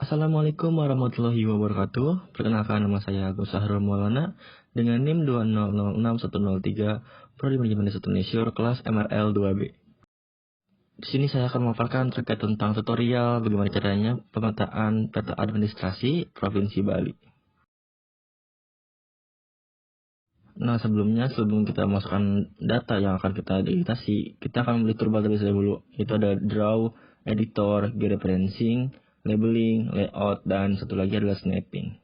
Assalamualaikum warahmatullahi wabarakatuh. Perkenalkan, nama saya Agus Sahrul Maulana dengan NIM 2006103 Prodi Manajemen Indonesia kelas MRL 2B. Di sini saya akan memaparkan terkait tentang tutorial bagaimana caranya pemetaan peta administrasi Provinsi Bali. Nah, sebelum kita masukkan data yang akan kita digitasi, kita akan membeli toolbar terlebih dahulu. Itu ada draw, editor, georeferencing, labeling, layout, dan satu lagi adalah snapping.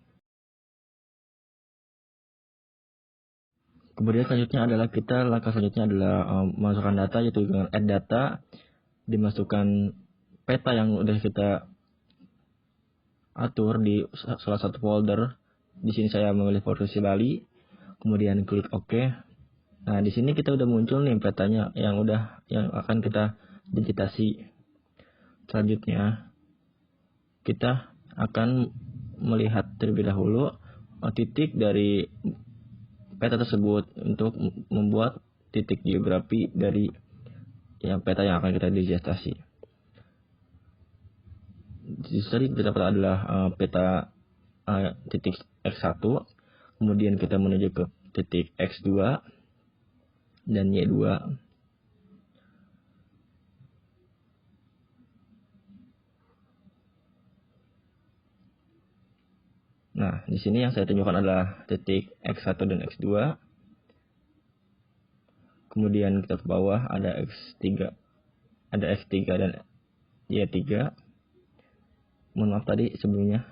Kemudian langkah selanjutnya adalah memasukkan data, yaitu dengan add data, dimasukkan peta yang udah kita atur di salah satu folder. Di sini saya memilih Provinsi Bali, kemudian klik OK. Nah, di sini kita udah muncul nih petanya yang akan kita digitasi. Selanjutnya kita akan melihat terlebih dahulu titik dari peta tersebut untuk membuat titik geografi dari peta yang akan kita digitasi. Di sini kita adalah peta titik X1, kemudian kita menuju ke titik X2 dan Y2. Nah, di sini yang saya tunjukkan adalah titik X1 dan X2. Kemudian kita ke bawah ada X3 dan Y3. Mohon maaf tadi sebelumnya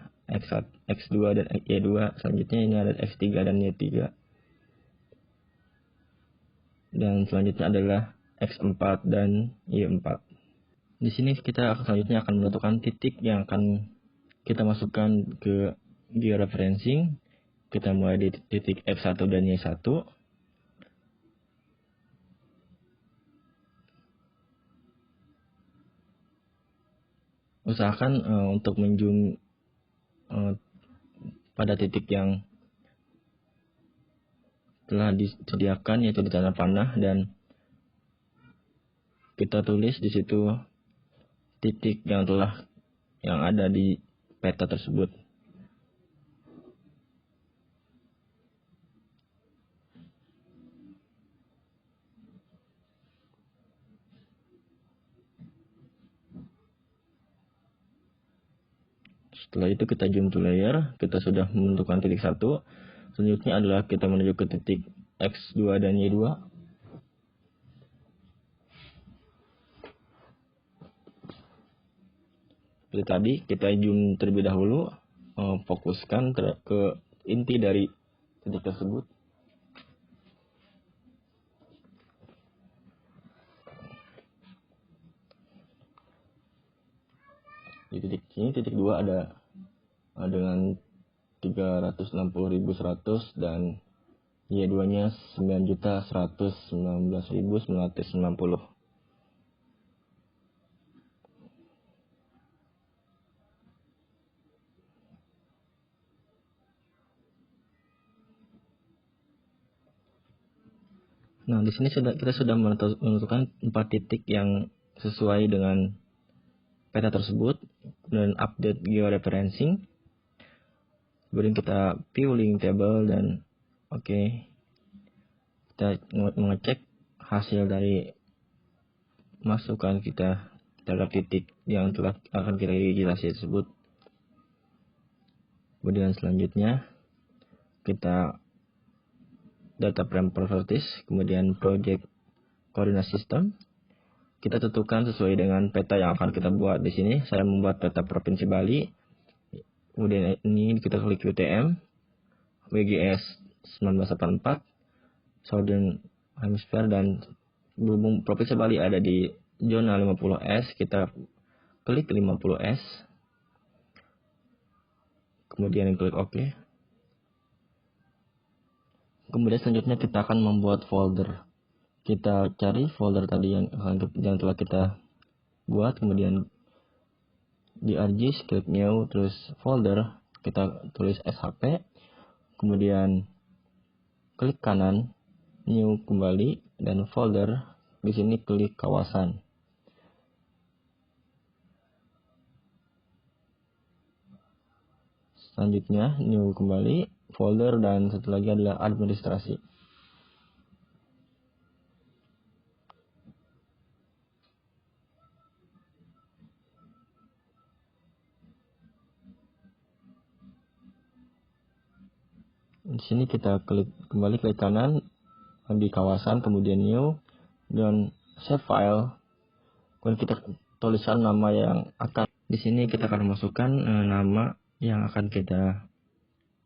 X2 dan Y2. Selanjutnya ini ada X3 dan Y3. Dan selanjutnya adalah X4 dan Y4. Di sini kita selanjutnya akan menentukan titik yang akan kita masukkan ke georeferencing. Kita mulai di titik X1 dan Y1. Usahakan untuk menjun pada titik yang telah disediakan, yaitu di tanda panah, dan kita tulis di situ titik yang ada di peta tersebut. Setelah itu kita zoom to layer, kita sudah menentukan titik 1. Selanjutnya adalah kita menuju ke titik X2 dan Y2. Seperti tadi, kita zoom terlebih dahulu, fokuskan ke inti dari titik tersebut. Di titik ini, titik 2 ada dengan 360.100 dan Y2-nya 9.119.990. Nah, di sini kita sudah menentukan 4 titik yang sesuai dengan peta tersebut, dan update georeferencing. Kemudian kita view link table dan oke. Kita mengecek hasil dari masukan kita terhadap titik yang akan kita digitasi tersebut. Kemudian selanjutnya kita data frame properties, kemudian project coordinate system. Kita tentukan sesuai dengan peta yang akan kita buat. Di sini saya membuat peta Provinsi Bali. Kemudian ini kita klik UTM, WGS 1984, Southern Hemisphere, dan berhubung Provinsi Bali ada di zona 50S, kita klik 50S. Kemudian klik OK. Kemudian selanjutnya kita akan membuat folder. Kita cari folder tadi yang telah kita buat, kemudian di ArcGIS klik new, terus folder kita tulis SHP, kemudian klik kanan new kembali, dan folder di sini klik kawasan. Selanjutnya new kembali, folder, dan satu lagi adalah administrasi. Di sini kita klik kanan di kawasan, kemudian new, dan save file. Kemudian kita tuliskan nama yang akan, di sini kita akan masukkan nama yang akan kita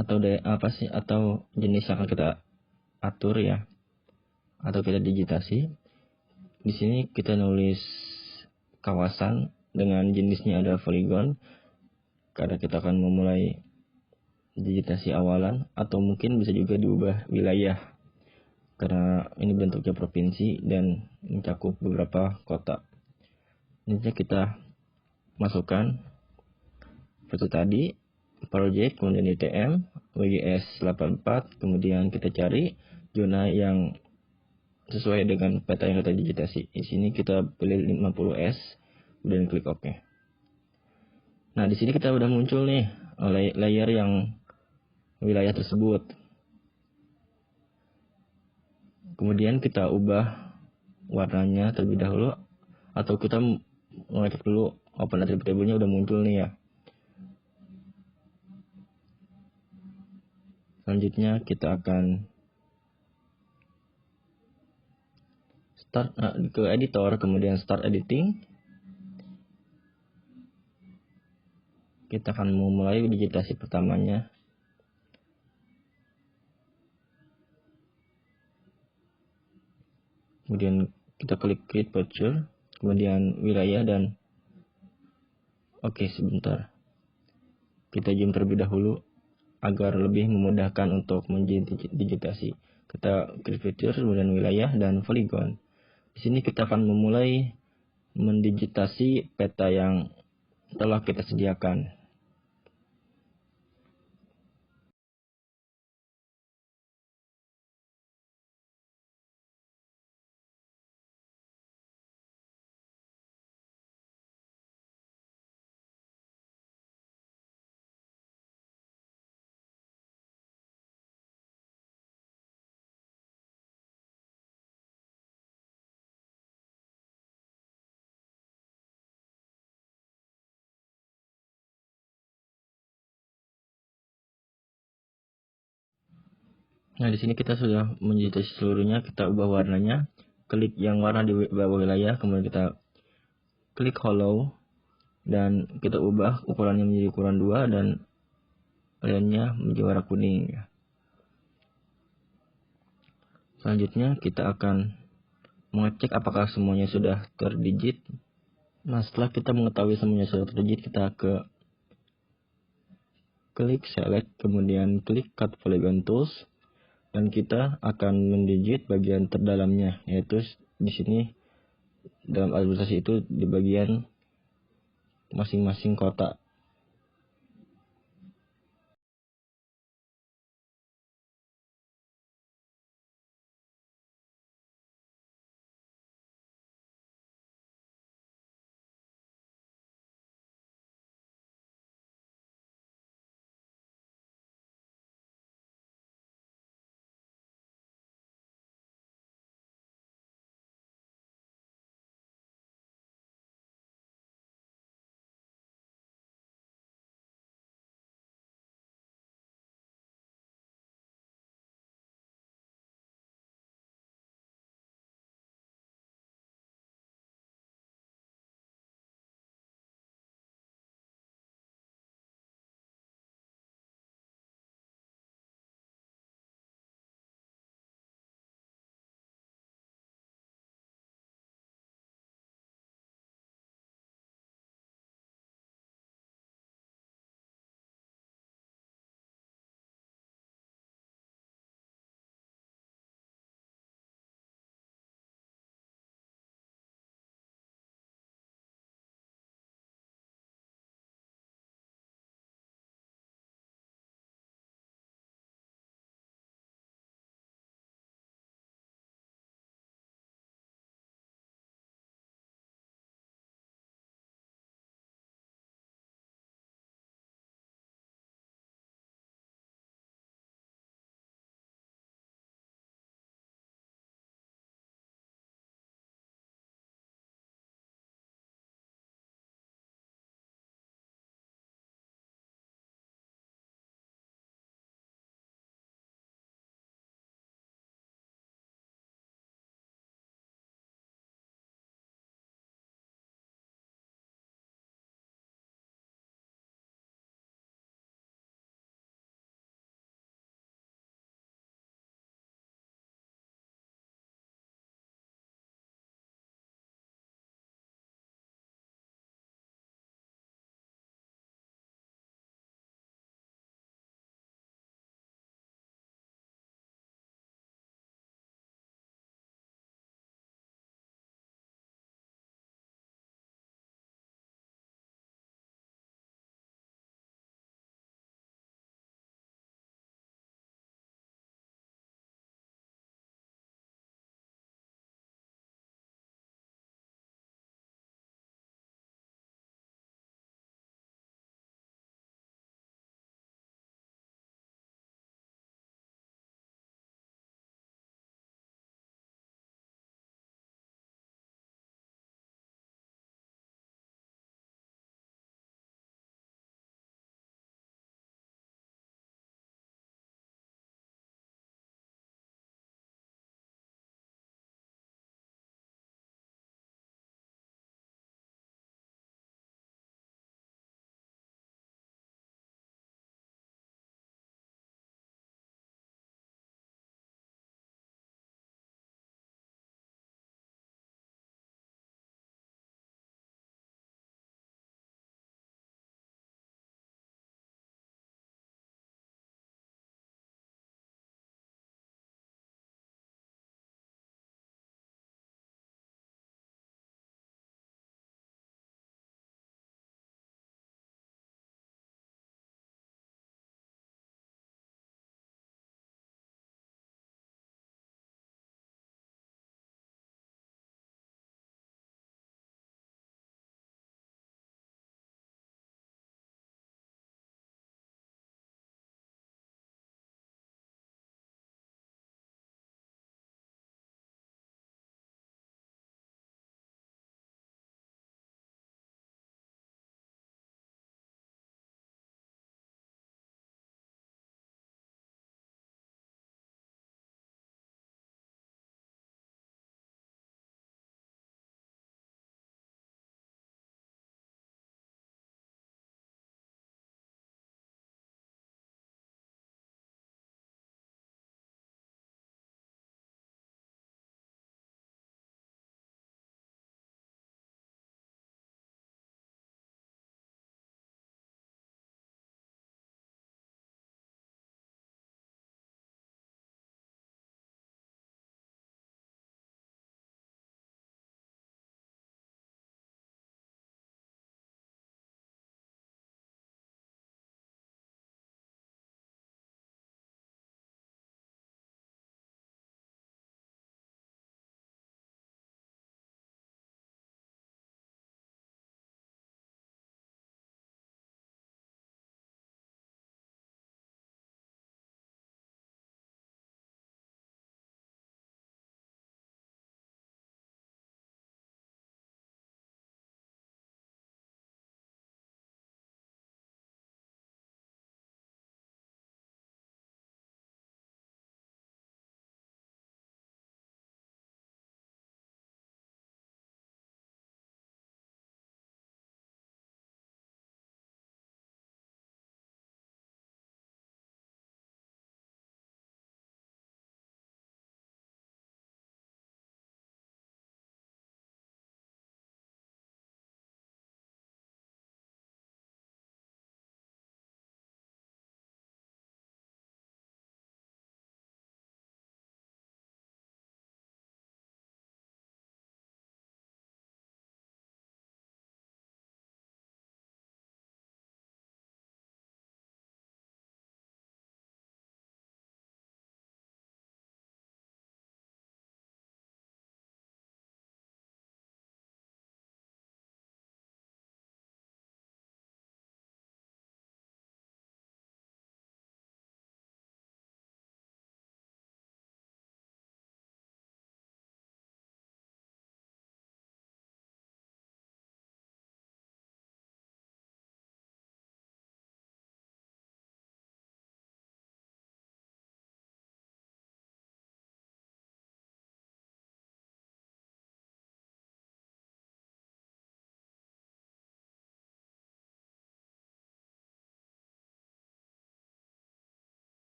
atau jenis yang akan kita atur ya, atau kita digitasi. Di sini kita nulis kawasan dengan jenisnya ada polygon karena kita akan memulai digitasi awalan, atau mungkin bisa juga diubah wilayah karena ini bentuknya provinsi dan mencakup beberapa kota. Ini kita masukkan seperti tadi, project, kemudian DTM, WGS 84, kemudian kita cari zona yang sesuai dengan peta yang kita digitasi. Di sini kita pilih 50S, kemudian klik OK. Nah, di sini kita udah muncul nih layer yang wilayah tersebut. Kemudian kita ubah warnanya terlebih dahulu, atau kita mengecek dulu open attribute table-nya udah muncul nih ya. Selanjutnya kita akan start ke editor, kemudian start editing. Kita akan memulai digitasi pertamanya. Kemudian kita klik create picture, kemudian wilayah, dan oke, sebentar. Kita zoom terlebih dahulu agar lebih memudahkan untuk mendigitasi. Kita klik picture, kemudian wilayah, dan polygon. Di sini kita akan memulai mendigitasi peta yang telah kita sediakan. Nah, di sini kita sudah mendigitasi seluruhnya. Kita ubah warnanya, klik yang warna di bawah wilayah, kemudian kita klik hollow, dan kita ubah ukurannya menjadi ukuran 2 dan lainnya menjadi warna kuning. Selanjutnya kita akan mengecek apakah semuanya sudah terdigit. Nah, setelah kita mengetahui semuanya sudah terdigit, kita klik select, kemudian klik cut polygon tools, dan kita akan mendigit bagian terdalamnya, yaitu di sini dalam administrasi itu di bagian masing-masing kota.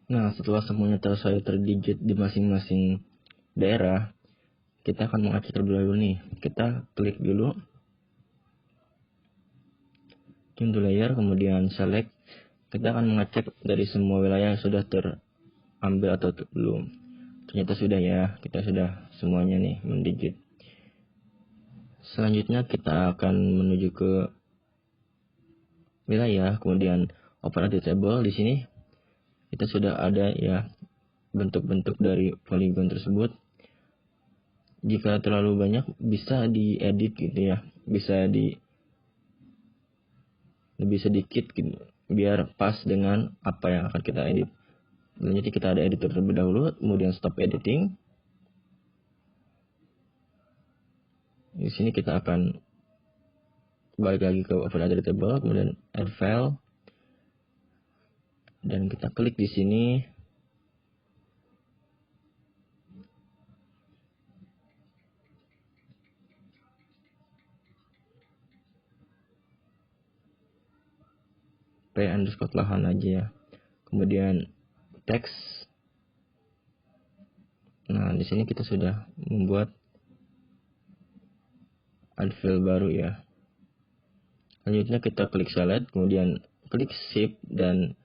Nah, setelah semuanya terdigit di masing-masing daerah, kita akan mengacak terlebih dahulu nih. Kita klik dulu into layer, kemudian select. Kita akan mengecek dari semua wilayah yang sudah terambil atau belum. Ternyata sudah ya, kita sudah semuanya nih mendigit. Selanjutnya kita akan menuju ke wilayah, kemudian open edit table. Di sini kita sudah ada ya bentuk-bentuk dari poligon tersebut. Jika terlalu banyak bisa diedit gitu ya, bisa lebih sedikit gitu, biar pas dengan apa yang akan kita edit. Selanjutnya kita ada editor terlebih dahulu, kemudian stop editing. Di sini kita akan balik lagi ke open edit table, kemudian add file, dan kita klik di sini. p_lahan aja ya. Kemudian text. Nah, di sini kita sudah membuat add file baru ya. Selanjutnya kita klik select, kemudian klik shift dan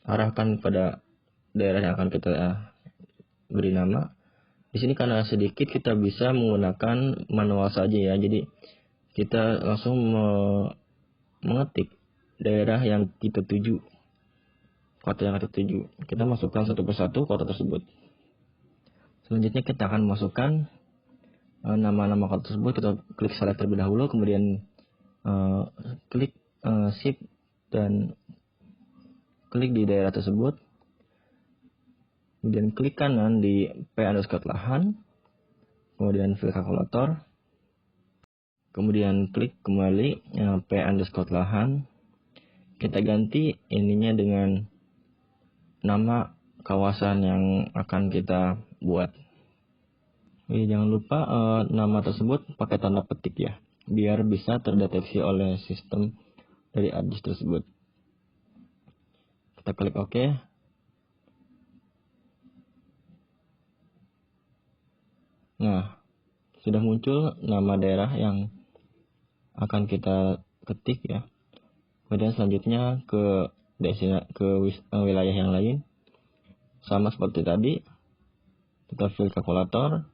arahkan pada daerah yang akan kita beri nama. Di sini karena sedikit kita bisa menggunakan manual saja ya. Jadi kita langsung mengetik daerah yang kita tuju, kota yang kita tuju. Kita masukkan satu persatu kota tersebut. Selanjutnya kita akan masukkan nama-nama kota tersebut. Kita klik select terlebih dahulu, kemudian klik shift dan klik di daerah tersebut. Kemudian klik kanan di p_lahan, kemudian fill kalkulator. Kemudian klik kembali p_lahan. Kita ganti ininya dengan nama kawasan yang akan kita buat. Jangan lupa nama tersebut pakai tanda petik ya, biar bisa terdeteksi oleh sistem dari ArcGIS tersebut. Kita klik OK. Nah, sudah muncul nama daerah yang akan kita ketik ya. Kemudian selanjutnya ke wilayah yang lain, sama seperti tadi, kita fill kalkulator,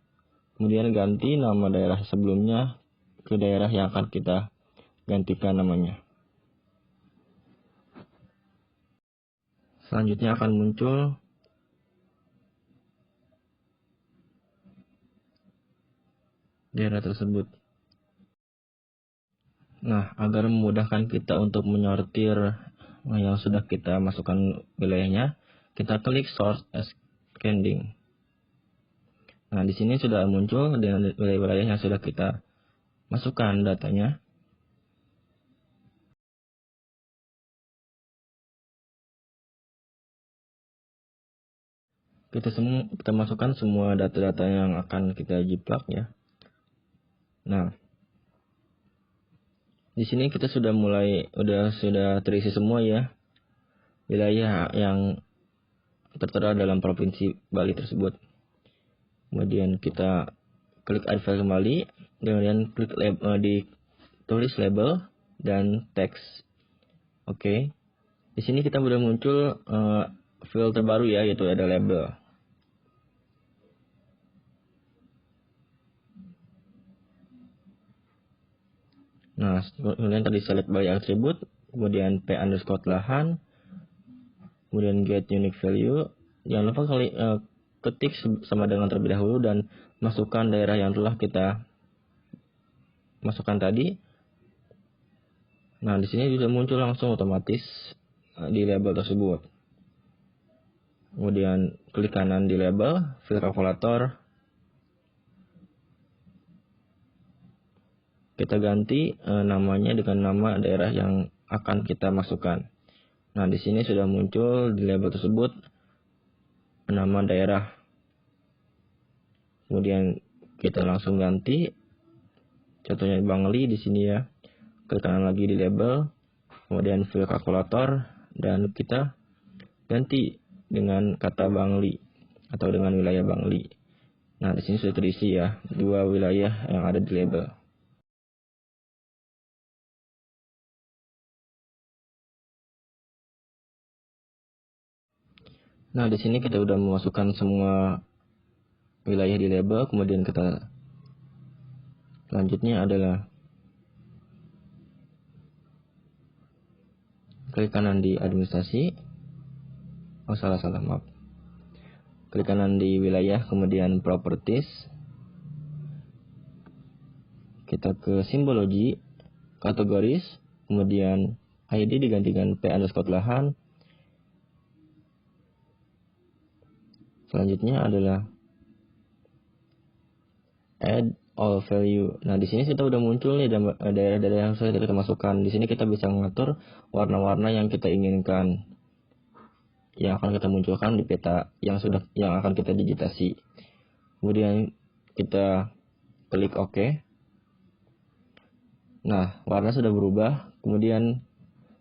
kemudian ganti nama daerah sebelumnya ke daerah yang akan kita gantikan namanya. Selanjutnya akan muncul daerah tersebut. Nah, agar memudahkan kita untuk menyortir yang sudah kita masukkan wilayahnya, kita klik Source Ascending. Nah, di sini sudah muncul dengan wilayah-wilayah yang sudah kita masukkan datanya. Kita masukkan semua data-data yang akan kita jiplak ya. Nah, di sini kita sudah terisi semua ya wilayah yang tertera dalam provinsi Bali tersebut. Kemudian kita klik add file kembali, kemudian klik tulis label dan teks. Oke. Di sini kita sudah muncul file terbaru ya, yaitu ada label. Nah, kemudian tadi select by attribute, kemudian p_lahan, kemudian get unique value. Jangan lupa ketik sama dengan terlebih dahulu dan masukkan daerah yang telah kita masukkan tadi. Nah, di sini juga muncul langsung otomatis di label tersebut. Kemudian klik kanan di label, fill kalkulator. Kita ganti namanya dengan nama daerah yang akan kita masukkan. Nah, di sini sudah muncul di label tersebut nama daerah. Kemudian kita langsung ganti. Contohnya Bangli di sini ya. Klik kanan lagi di label, kemudian fill kalkulator dan kita ganti dengan kata Bangli atau dengan wilayah Bangli. Nah, di sini sudah terisi ya 2 wilayah yang ada di label. Nah, di sini kita udah memasukkan semua wilayah di label, kemudian kita selanjutnya adalah klik kanan di administrasi. Oh, salah, maaf. Klik kanan di wilayah, kemudian properties. Kita ke simbologi, kategoris, kemudian ID digantikan p_lahan. Selanjutnya adalah add all value. Nah, di sini kita udah muncul nih daerah-daerah yang sudah kita masukkan. Di sini kita bisa mengatur warna-warna yang kita inginkan, yang akan kita munculkan di peta yang akan kita digitasi. Kemudian kita klik OK. Nah, warna sudah berubah. Kemudian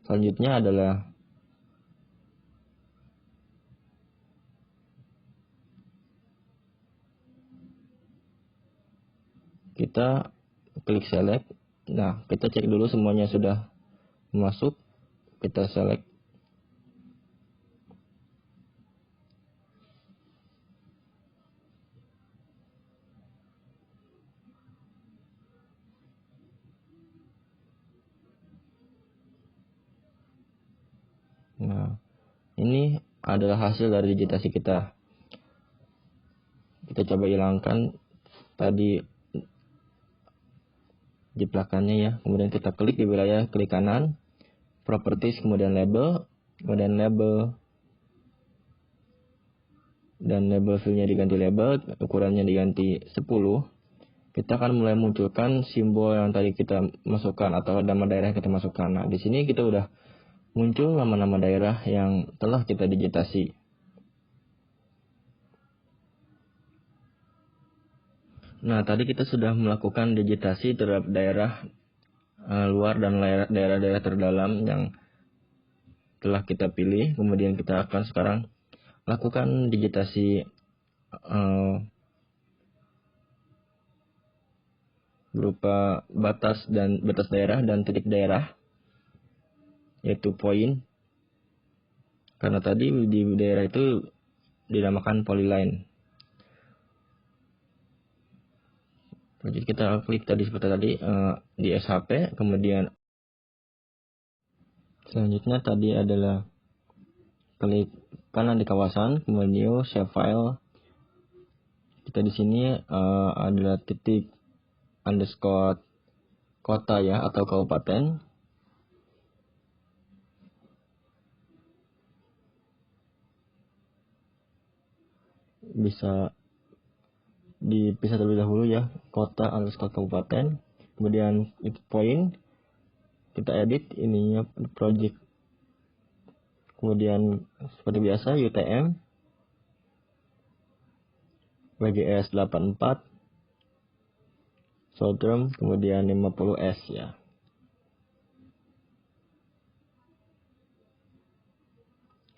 selanjutnya adalah kita klik select. Nah, kita cek dulu semuanya sudah masuk. Kita select. Nah, ini adalah hasil dari digitasi kita. Kita coba hilangkan tadi jiplakannya ya. Kemudian kita klik di wilayah, klik kanan, properties, kemudian label, dan label fillnya diganti label, ukurannya diganti 10. Kita akan mulai munculkan simbol yang tadi kita masukkan atau nama daerah yang kita masukkan. Nah, di sini kita udah muncul nama-nama daerah yang telah kita digitasi. Nah, tadi kita sudah melakukan digitasi terhadap daerah luar dan daerah-daerah terdalam yang telah kita pilih. Kemudian kita akan sekarang lakukan digitasi berupa batas daerah dan titik daerah, yaitu poin. Karena tadi di daerah itu dinamakan polyline. Jadi kita klik tadi seperti tadi di SHP, kemudian selanjutnya tadi adalah klik kanan di kawasan, kemudian save file. Kita di sini adalah titik underscore kota ya atau kabupaten. Bisa dipisah terlebih dahulu ya, kota underscore kabupaten. Kemudian itu poin, kita edit ininya project. Kemudian seperti biasa UTM WGS 84 Southern, kemudian 50S ya.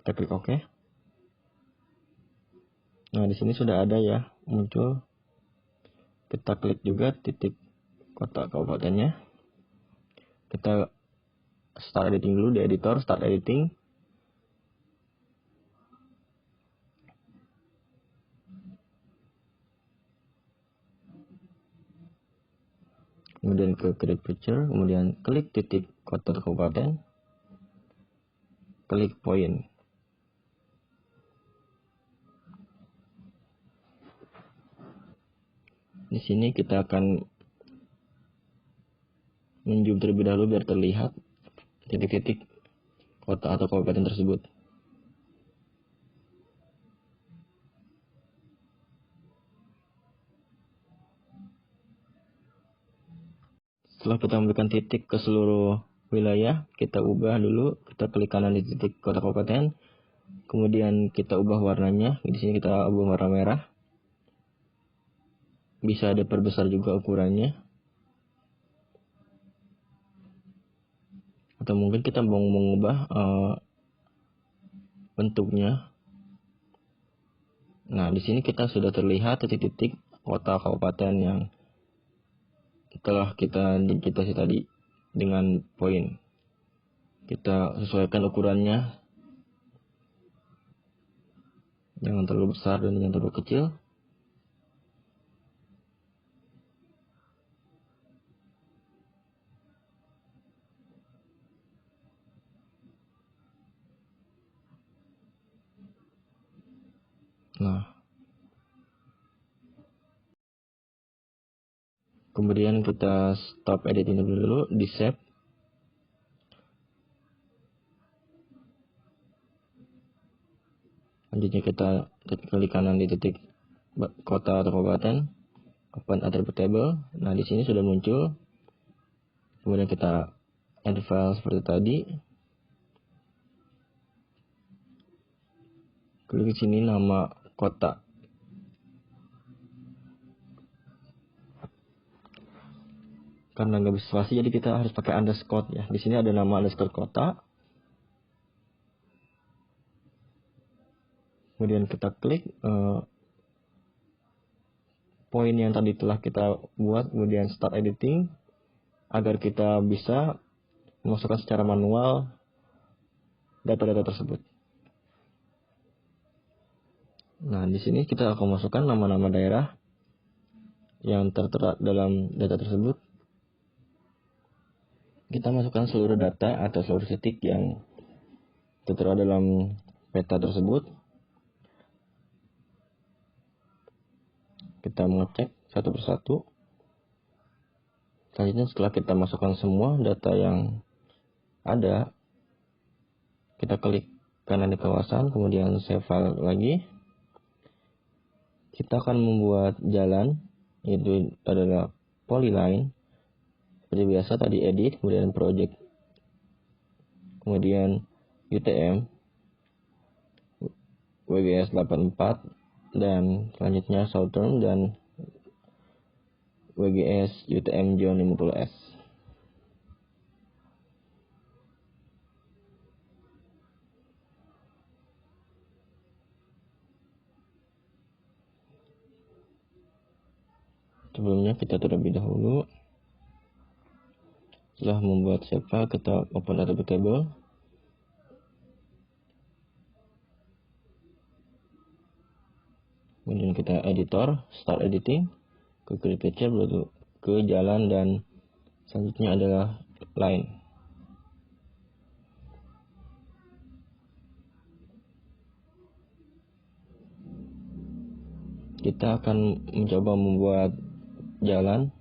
Kita klik OK. Nah, di sini sudah ada ya muncul. Kita klik juga titik kota kabupatennya. Kita start editing dulu di editor, start editing. Kemudian ke create picture, kemudian klik titik kota kabupaten, klik poin. Di sini kita akan menzoom terlebih dahulu biar terlihat titik-titik kota atau kabupaten tersebut. Setelah kita memberikan titik ke seluruh wilayah, kita ubah dulu. Kita klik kanan di titik kota kabupaten, kemudian kita ubah warnanya. Di sini kita ubah warna merah. Bisa diperbesar juga ukurannya. Atau mungkin kita mau mengubah bentuknya. Nah, di sini kita sudah terlihat titik-titik kota kabupaten yang telah kita digitasi tadi dengan poin. Kita sesuaikan ukurannya, jangan terlalu besar dan jangan terlalu kecil. Nah, kemudian kita stop editing dulu, di save. Selanjutnya kita klik kanan di titik kota atau kabupaten, open attribute table. Nah, di sini sudah muncul. Kemudian kita add file seperti tadi. Klik di sini nama kota. Karena nggak bisa spasi, jadi kita harus pakai underscore ya. Di sini ada nama underscore kota. Kemudian kita klik poin yang tadi telah kita buat, kemudian start editing agar kita bisa memasukkan secara manual data-data tersebut. Nah, di sini kita akan masukkan nama-nama daerah yang tertera dalam data tersebut. Kita masukkan seluruh data atau seluruh titik yang tertera dalam peta tersebut. Kita mengecek satu persatu. Selanjutnya setelah kita masukkan semua data yang ada, kita klik kanan di kawasan, kemudian save file lagi. Kita akan membuat jalan, itu adalah polyline. Seperti biasa tadi edit, kemudian project, kemudian UTM, WGS 84, dan selanjutnya Southern dan WGS UTM Zone 50S. Sebelumnya kita terlebih dahulu, setelah membuat save file, kita open attribute table. Kemudian kita editor, start editing, ke create picture, lalu ke jalan, dan selanjutnya adalah line. Kita akan mencoba membuat jalan.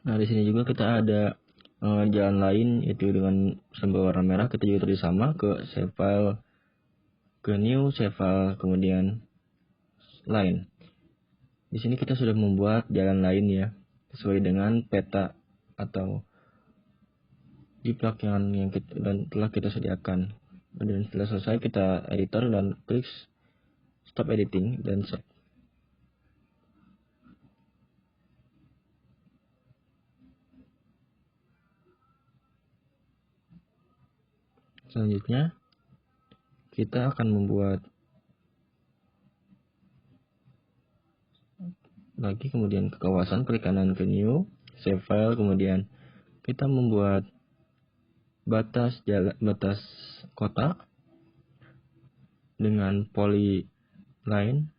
Nah, di sini juga kita ada jalan lain, yaitu dengan simbol warna merah. Kita juga tadi sama, ke save file, ke new, save file, kemudian line. Di sini kita sudah membuat jalan lain ya, sesuai dengan peta atau di plug yang telah kita sediakan. Dan setelah selesai, kita editor dan klik stop editing dan save. Selanjutnya kita akan membuat lagi, kemudian ke kawasan, klik kanan ke new, save file, kemudian kita membuat batas kota dengan polyline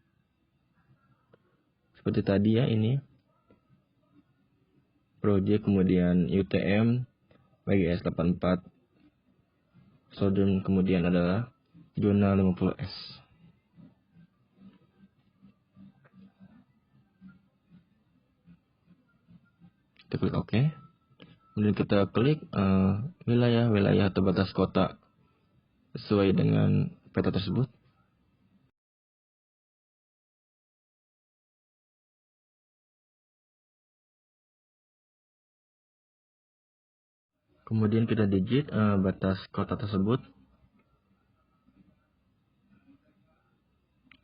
seperti tadi ya. Ini project, kemudian UTM BGS 84 Southern, kemudian adalah zona 50S. Kita klik OK. Kemudian kita klik wilayah atau batas kota sesuai dengan peta tersebut. Kemudian kita digit batas kota tersebut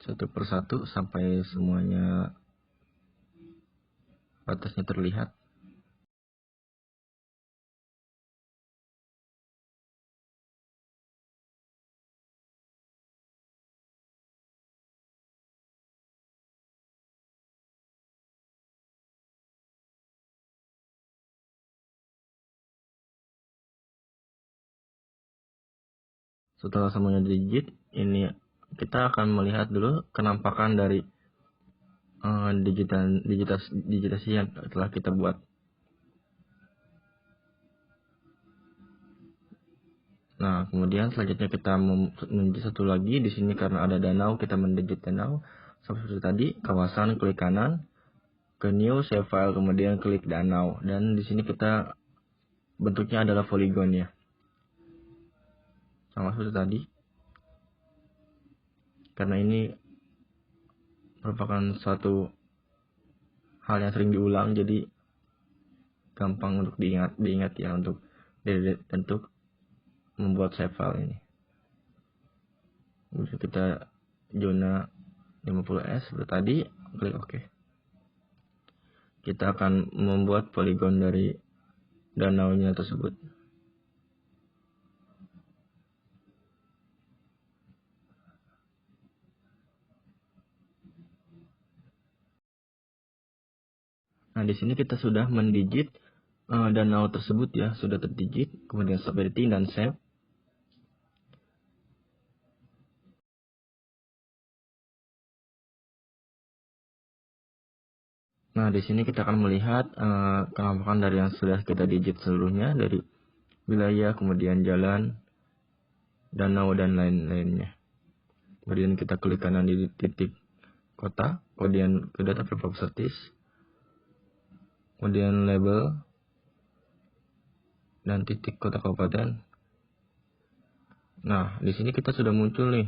satu persatu sampai semuanya batasnya terlihat. Setelah semuanya digit, ini kita akan melihat dulu kenampakan dari digitasi yang telah kita buat. Nah, kemudian selanjutnya kita mendigit satu lagi di sini karena ada danau, kita mendigit danau. Seperti tadi, kawasan, klik kanan ke new, save file, kemudian klik danau, dan di sini kita bentuknya adalah poligon ya. Sama seperti tadi. Karena ini merupakan suatu hal yang sering diulang, jadi gampang untuk diingat ya untuk membuat save file ini. Kemudian kita zona 50S seperti tadi, klik OK. Kita akan membuat poligon dari danaunya tersebut. Nah, di sini kita sudah mendigit danau tersebut ya, sudah terdigit, kemudian stop editing dan save. Nah, di sini kita akan melihat kenampakan dari yang sudah kita digit seluruhnya, dari wilayah, kemudian jalan, danau, dan lain-lainnya. Kemudian kita klik kanan di titik kota, kemudian ke data properties, kemudian label, dan titik kota kabupaten. Nah, di sini kita sudah muncul nih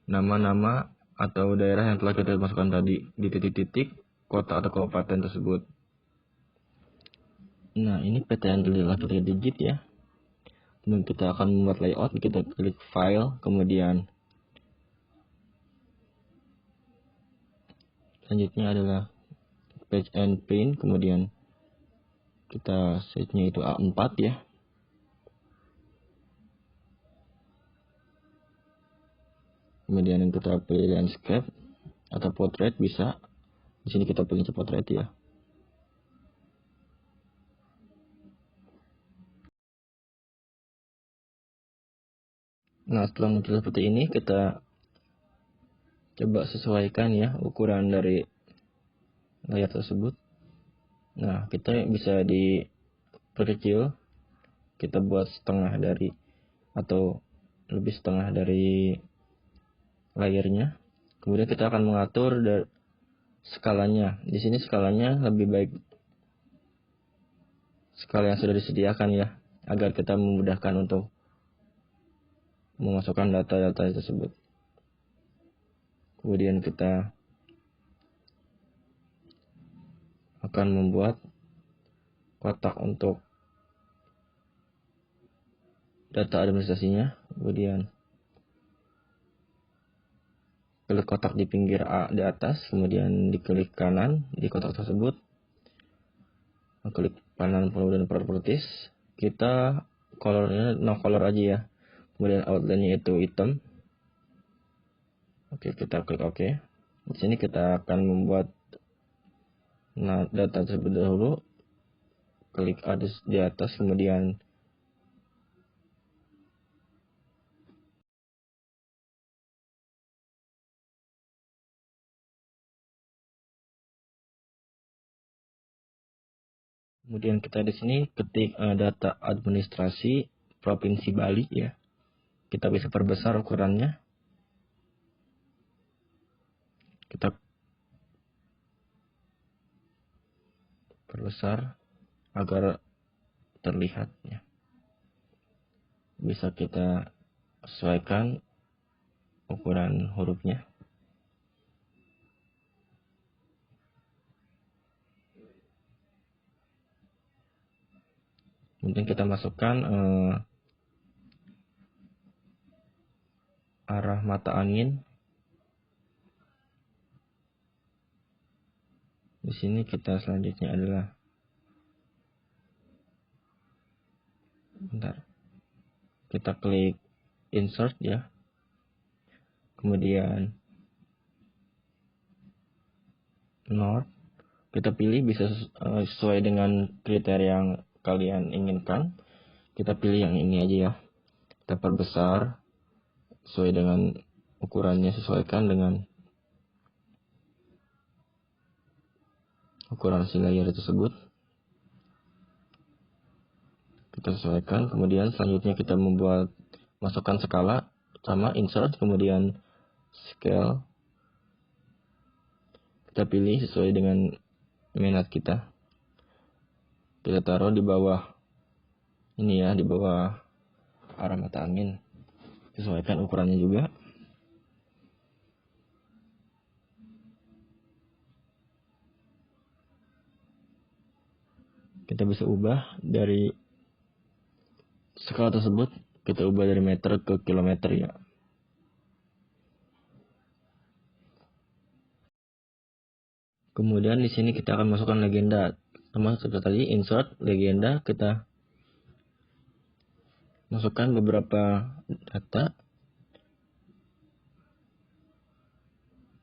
nama-nama atau daerah yang telah kita masukkan tadi di titik-titik kota atau kabupaten tersebut. Nah, ini peta yang telah kita digit ya. Kemudian kita akan membuat layout, kita klik file, kemudian selanjutnya adalah page and paint, kemudian kita size-nya itu A4 ya. Kemudian kita pilih landscape atau portrait bisa. Di sini kita pilih portrait ya. Nah, setelah muncul seperti ini, kita coba sesuaikan ya ukuran dari layar tersebut. Nah, kita bisa diperkecil, kita buat setengah dari atau lebih setengah dari layarnya. Kemudian kita akan mengatur skalanya. Di sini skalanya lebih baik skala yang sudah disediakan ya, agar kita memudahkan untuk memasukkan data-data tersebut. Kemudian kita akan membuat kotak untuk data administrasinya. Kemudian klik kotak di pinggir A di atas, kemudian diklik kanan di kotak tersebut, klik kanan kemudian properties, kita colornya no color aja ya, kemudian outline-nya itu hitam. Oke, kita klik OK. Di sini kita akan membuat Nah, data tersebut dahulu, klik add di atas, kemudian kita di sini ketik data administrasi Provinsi Bali ya. Kita bisa perbesar ukurannya. Kita perbesar agar terlihat ya. Bisa kita sesuaikan ukuran hurufnya. Kemudian kita masukkan arah mata angin. Di sini kita selanjutnya adalah kita klik insert ya. Kemudian north, kita pilih bisa sesuai dengan kriteria yang kalian inginkan. Kita pilih yang ini aja ya. Kita perbesar sesuai dengan ukurannya, sesuaikan dengan ukuran si layer tersebut. Kita sesuaikan. Kemudian selanjutnya kita masukkan skala, sama insert, kemudian scale. Kita pilih sesuai dengan minat kita. Kita taruh di bawah ini ya, di bawah arah mata angin. Sesuaikan ukurannya juga. Kita bisa ubah dari skala tersebut, kita ubah dari meter ke kilometer ya. Kemudian di sini kita akan masukkan legenda. Sama seperti tadi, insert legenda, kita masukkan beberapa data.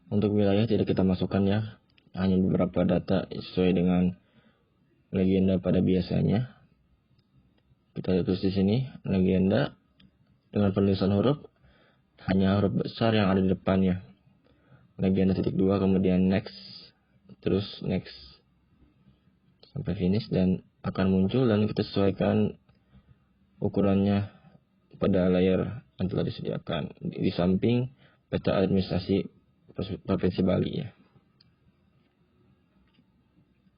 Untuk wilayah tidak kita masukkan ya, hanya beberapa data sesuai dengan legenda pada biasanya. Kita tulis di sini legenda dengan penulisan huruf, hanya huruf besar yang ada di depannya. Legenda .2, kemudian next, terus next sampai finish, dan akan muncul dan kita sesuaikan ukurannya pada layar yang telah disediakan di samping peta administrasi Provinsi Bali ya.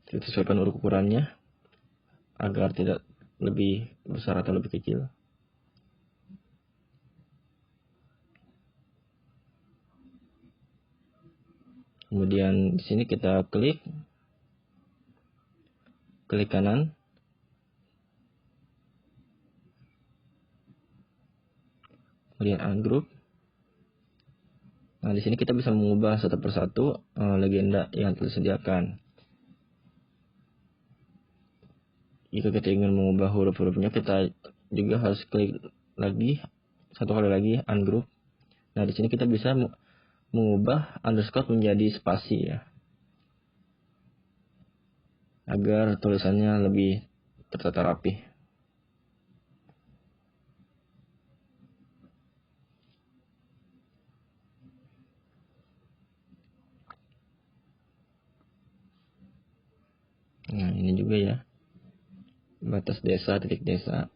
Kita sesuaikan ukurannya agar tidak lebih besar atau lebih kecil. Kemudian di sini kita klik kanan, kemudian ungroup. Nah, di sini kita bisa mengubah satu persatu legenda yang telah disediakan. Jika kita ingin mengubah huruf-hurufnya, kita juga harus klik lagi satu kali lagi ungroup. Nah, di sini kita bisa mengubah underscore menjadi spasi ya, agar tulisannya lebih tertata rapi. Nah, ini juga ya, batas desa, titik desa.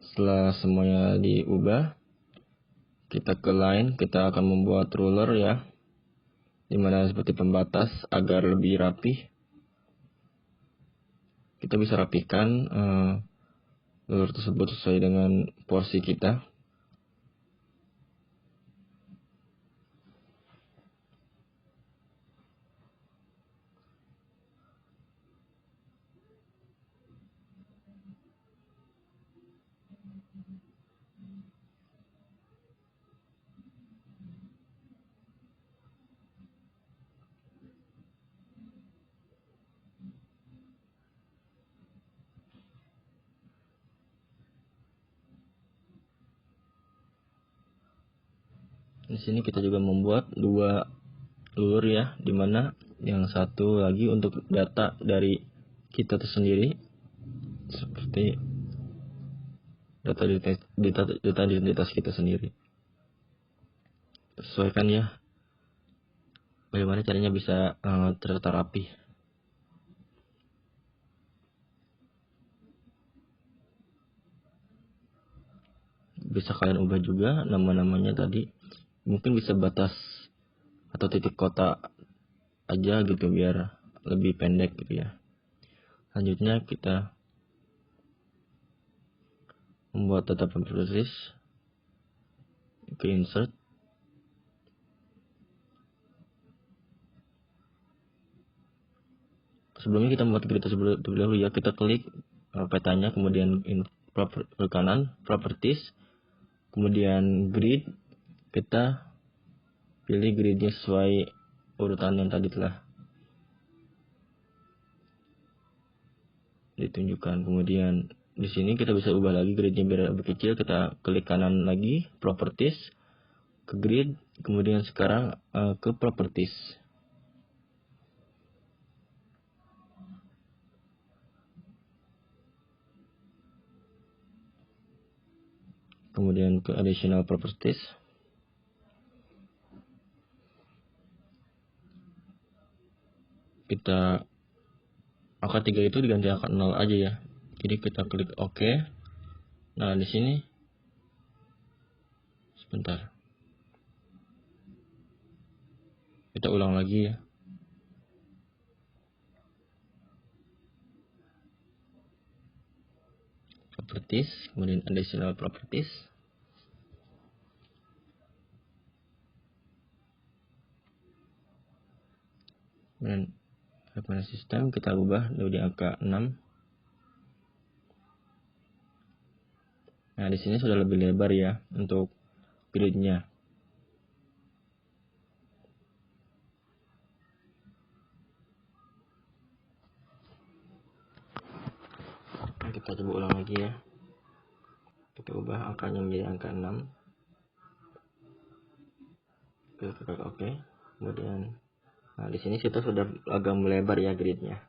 Setelah semuanya diubah, kita ke line, kita akan membuat ruler ya, dimana seperti pembatas agar lebih rapi. Kita bisa rapikan ruler tersebut sesuai dengan porsi kita. Di sini kita juga membuat dua lur ya, dimana yang satu lagi untuk data dari kita tersendiri seperti data identitas kita sendiri. Sesuaikan ya bagaimana caranya bisa tertata rapi. Bisa kalian ubah juga nama-namanya tadi, mungkin bisa batas atau titik kota aja gitu biar lebih pendek gitu ya. Selanjutnya kita membuat data properties, ke insert, sebelumnya kita membuat grid terlebih dahulu ya. Kita klik petanya, kemudian ke kanan properties, kemudian grid, kita pilih gridnya sesuai urutan yang tadi telah ditunjukkan. Kemudian di sini kita bisa ubah lagi gridnya biar lebih kecil. Kita klik kanan lagi properties, ke grid, kemudian sekarang ke properties, kemudian ke additional properties. Kita angka 3 itu diganti angka 0 aja ya. Jadi kita klik OK. Nah, di sini sebentar. Kita ulang lagi ya. Properties, kemudian additional properties. Dan reference system kita ubah dari angka 6. Nah, di sini sudah lebih lebar ya untuk gridnya. Nah, kita coba ulang lagi ya. Kita ubah angkanya menjadi angka 6. Kita klik OK. Kemudian nah, di sini kita sudah agak melebar ya gridnya.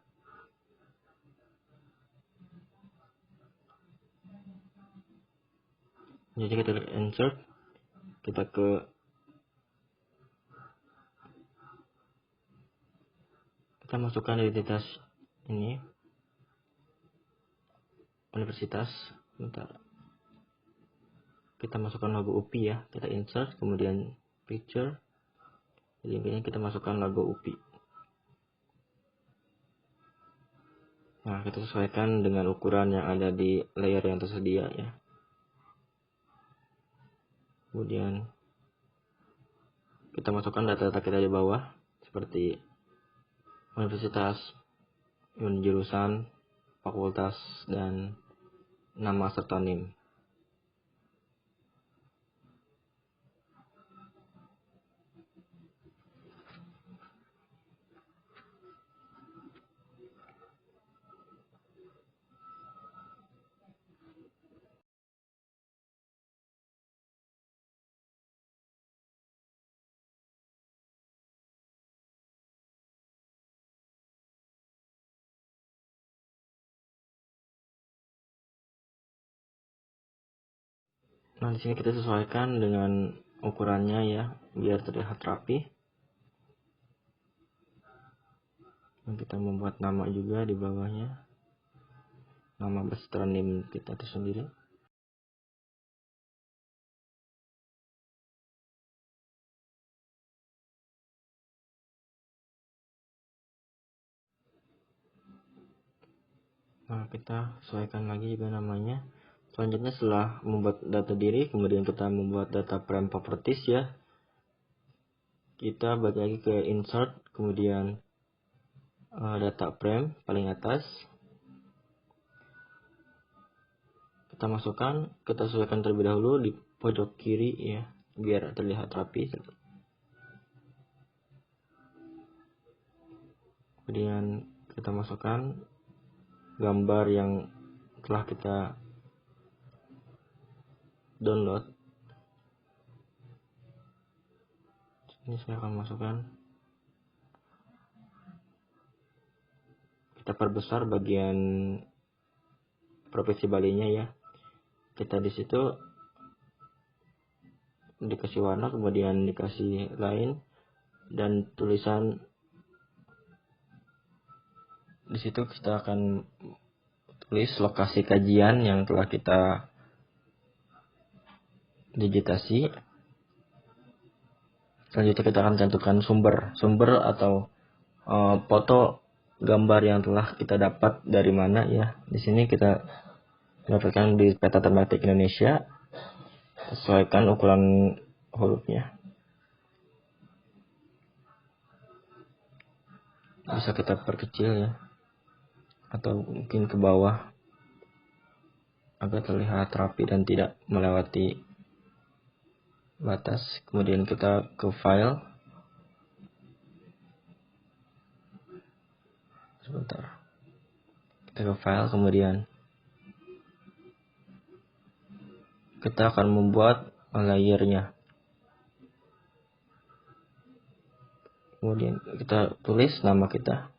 Jadi kita klik insert, kita masukkan identitas ini, universitas. Bentar. Kita masukkan logo UPI ya. Kita insert, kemudian picture. Jadi intinya kita masukkan logo UPI. Nah, kita sesuaikan dengan ukuran yang ada di layer yang tersedia ya. Kemudian kita masukkan data-data kita di bawah seperti universitas, jurusan, fakultas, dan nama serta NIM. Nah, di sini kita sesuaikan dengan ukurannya ya, biar terlihat rapi. Dan kita membuat nama juga di bawahnya, nama beserta NIM kita tersendiri. Nah, kita sesuaikan lagi juga namanya. Selanjutnya setelah membuat data diri, kemudian kita membuat data frame properties ya. Kita balik lagi ke insert, kemudian data frame paling atas. Kita masukkan, kita sesuaikan terlebih dahulu di pojok kiri ya, biar terlihat rapi. Kemudian kita masukkan gambar yang telah kita download. Ini saya akan masukkan kita perbesar bagian Provinsi Bali-nya ya. Kita di situ dikasih warna, kemudian dikasih lain dan tulisan. Di situ kita akan tulis lokasi kajian yang telah kita digitasi. Selanjutnya kita akan cantumkan sumber atau foto gambar yang telah kita dapat dari mana ya. Di sini kita dapatkan di Peta Tematik Indonesia, sesuaikan ukuran hurufnya. Bisa kita perkecil ya, atau mungkin ke bawah agar terlihat rapi dan tidak melewati batas. Kemudian kita ke file. Sebentar. Kita ke file, kemudian kita akan membuat layernya. Kemudian kita tulis nama kita.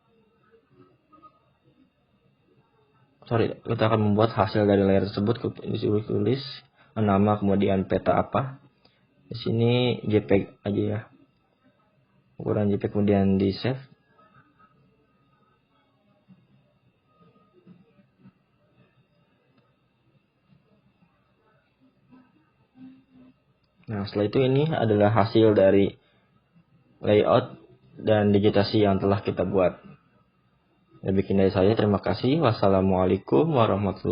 Kita akan membuat hasil dari layer tersebut. Disuruh tulis nama, kemudian peta apa. Di sini JPEG aja ya. Ukuran JPEG, kemudian di save. Nah, setelah itu ini adalah hasil dari layout dan digitasi yang telah kita buat. Demikian dari saya, terima kasih. Wassalamualaikum warahmatullahi wabarakatuh.